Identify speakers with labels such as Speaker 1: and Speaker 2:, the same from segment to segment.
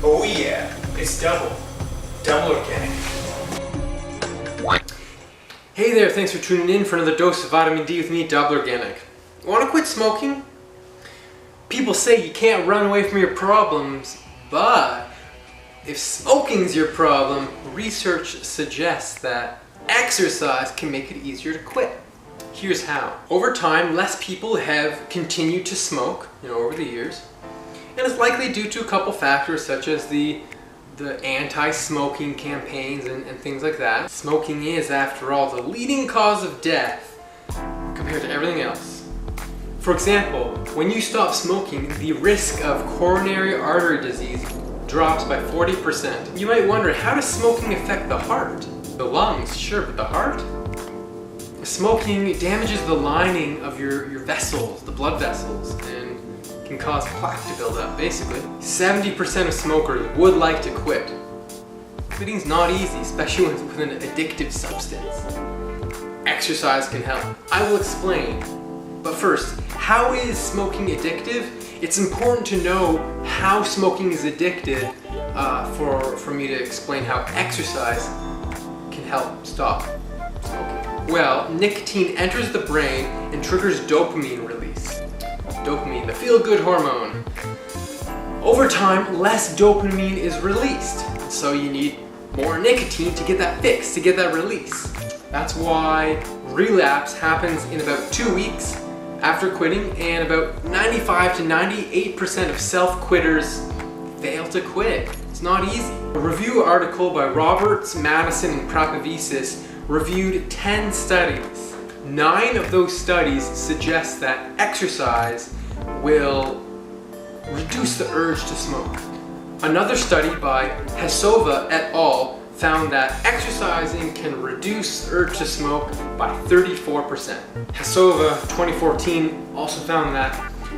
Speaker 1: Oh yeah, it's double organic.
Speaker 2: Hey there, thanks for tuning in for another dose of vitamin D with me, Double Organic. Want to quit smoking? People say you can't run away from your problems, but if smoking's your problem, research suggests that exercise can make it easier to quit. Here's how. Over time, less people have continued to smoke, over the years, and it's likely due to a couple factors such as the anti-smoking campaigns and things like that. Smoking is, after all, the leading cause of death compared to everything else. For example, when you stop smoking, the risk of coronary artery disease drops by 40%. You might wonder, how does smoking affect the heart? The lungs, sure, but the heart? Smoking damages the lining of your vessels, the blood vessels, and can cause plaque to build up, basically. 70% of smokers would like to quit. Quitting's not easy, especially with an addictive substance. Exercise can help. I will explain. But first, how is smoking addictive? It's important to know how smoking is addictive for me to explain how exercise can help stop smoking. Well, nicotine enters the brain and triggers dopamine release. Dopamine, the feel-good hormone. Over time, less dopamine is released, so you need more nicotine to get that fix, to get that release. That's why relapse happens in about 2 weeks after quitting, and about 95 to 98% of self-quitters fail to quit. It's not easy. A review article by Roberts, Madison, and Prapavisis reviewed 10 studies. 9 of those studies suggest that exercise will reduce the urge to smoke. Another study by Hasova et al. Found that exercising can reduce the urge to smoke by 34%. Hasova 2014 also found that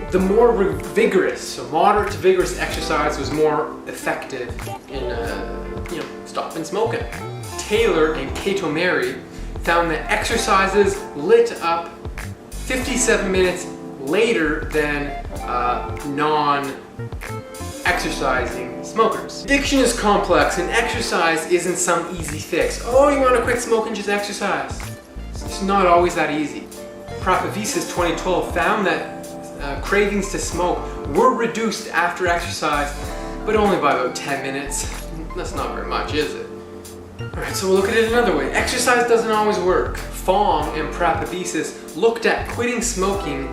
Speaker 2: the more vigorous, so moderate to vigorous exercise was more effective in stopping smoking. Taylor and Kato Mary found that exercises lit up 57 minutes later than non-exercising smokers. Addiction is complex, and exercise isn't some easy fix. Oh, you want to quit smoking, just exercise. It's not always that easy. Prapavisis 2012 found that cravings to smoke were reduced after exercise, but only by about 10 minutes. That's not very much, is it? Alright, so we'll look at it another way. Exercise doesn't always work. Fong and Prapavisis looked at quitting smoking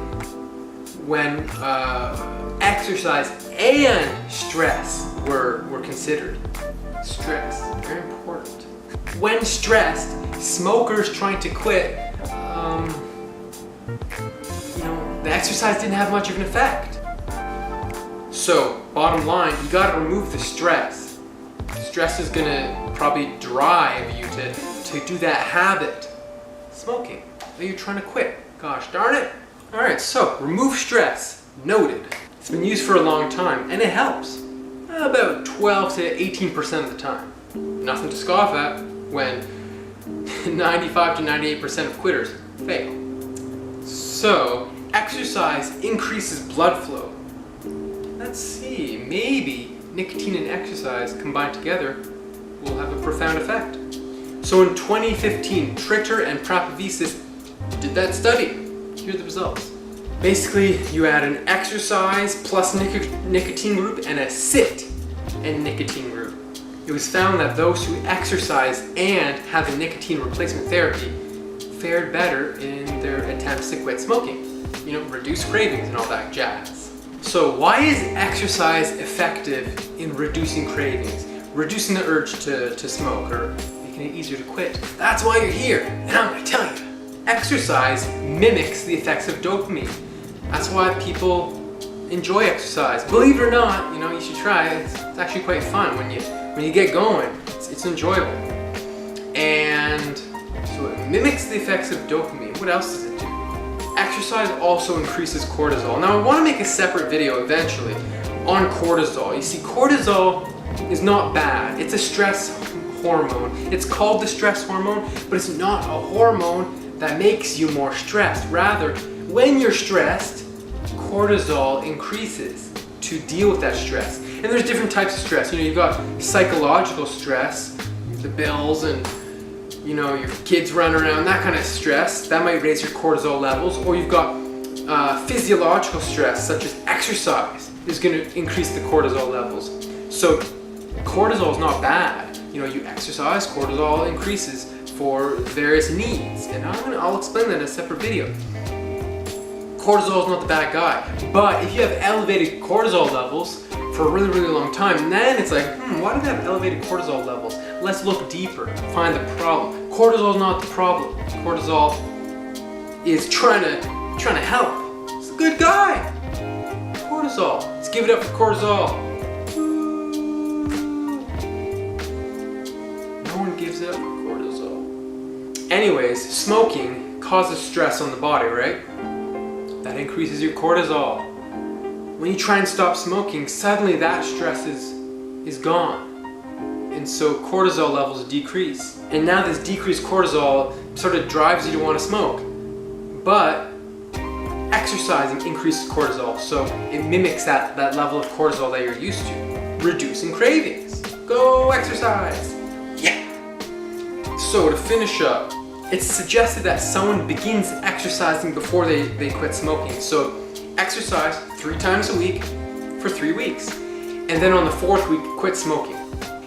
Speaker 2: when exercise and stress were considered. Stress, very important. When stressed, smokers trying to quit, the exercise didn't have much of an effect. So, bottom line, you gotta remove the stress. Stress is gonna probably drive you to do that habit, smoking, that you're trying to quit. Gosh darn it. Alright, so remove stress. Noted. It's been used for a long time, and it helps. About 12 to 18% of the time. Nothing to scoff at when 95 to 98% of quitters fail. So, exercise increases blood flow. Let's see, maybe nicotine and exercise combined together will have a profound effect. So in 2015, Trichter and Prapavisis did that study. Here are the results. Basically, you add an exercise plus nicotine group and a sit and nicotine group. It was found that those who exercise and have a nicotine replacement therapy fared better in their attempts to quit smoking. Reduce cravings and all that jazz. So why is exercise effective in reducing cravings, reducing the urge to smoke, or making it easier to quit? That's why you're here, and I'm gonna tell you. Exercise mimics the effects of dopamine. That's why people enjoy exercise. Believe it or not, you should try it. It's actually quite fun when you get going. It's enjoyable. And so it mimics the effects of dopamine. What else does it do? Exercise also increases cortisol. Now I want to make a separate video eventually on cortisol. You see, cortisol is not bad. It's a stress hormone. It's called the stress hormone, but it's not a hormone that makes you more stressed. Rather, when you're stressed, cortisol increases to deal with that stress. And there's different types of stress. You know, you've got psychological stress, the bills and, you know, your kids running around, that kind of stress. That might raise your cortisol levels. Or you've got physiological stress, such as exercise, is going to increase the cortisol levels. So cortisol is not bad. You know, you exercise, cortisol increases for various needs. And I'll explain that in a separate video. Cortisol is not the bad guy. But if you have elevated cortisol levels for a really, really long time, then it's like, why do they have elevated cortisol levels? Let's look deeper, find the problem. Cortisol is not the problem. Cortisol is trying to help. It's a good guy. Cortisol. Let's give it up for cortisol. No one gives it up for cortisol. Anyways, smoking causes stress on the body, right? That increases your cortisol. When you try and stop smoking, suddenly that stress is gone. And so cortisol levels decrease. And now this decreased cortisol sort of drives you to want to smoke. But exercising increases cortisol, so it mimics that level of cortisol that you're used to, reducing cravings. Go exercise! Yeah! So to finish up, it's suggested that someone begins exercising before they quit smoking. So exercise 3 times a week for 3 weeks. And then on the 4th week, quit smoking.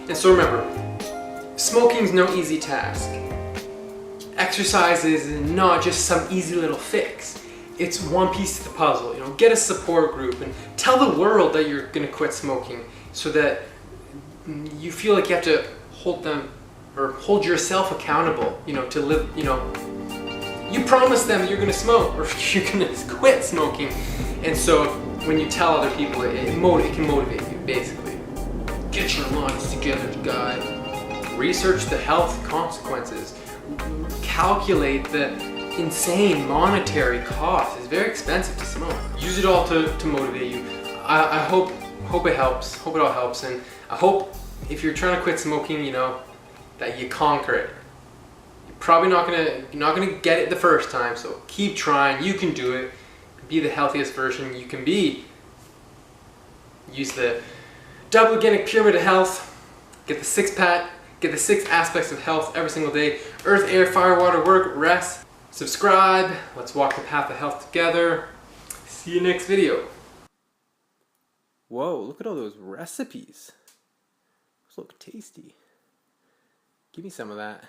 Speaker 2: And so remember, smoking is no easy task. Exercise is not just some easy little fix. It's one piece of the puzzle. You know, get a support group and tell the world that you're gonna quit smoking so that you feel like you have to hold them or hold yourself accountable, you know, to live, you know, you promise them you're gonna smoke or you're gonna quit smoking. And so when you tell other people, it can motivate you, basically. Get your lines together, guy. Research the health consequences. Calculate the insane monetary cost. It's very expensive to smoke. Use it all to motivate you. I hope it helps. Hope it all helps. And I hope if you're trying to quit smoking, you know, that you conquer it. You're probably not gonna get it the first time, so keep trying. You can do it. Be the healthiest version you can be. Use the double organic pyramid of health. Get the 6-pack. Get the 6 aspects of health every single day. Earth, air, fire, water, work, rest. Subscribe. Let's walk the path of health together. See you next video. Whoa, look at all those recipes. Those look tasty. Give me some of that.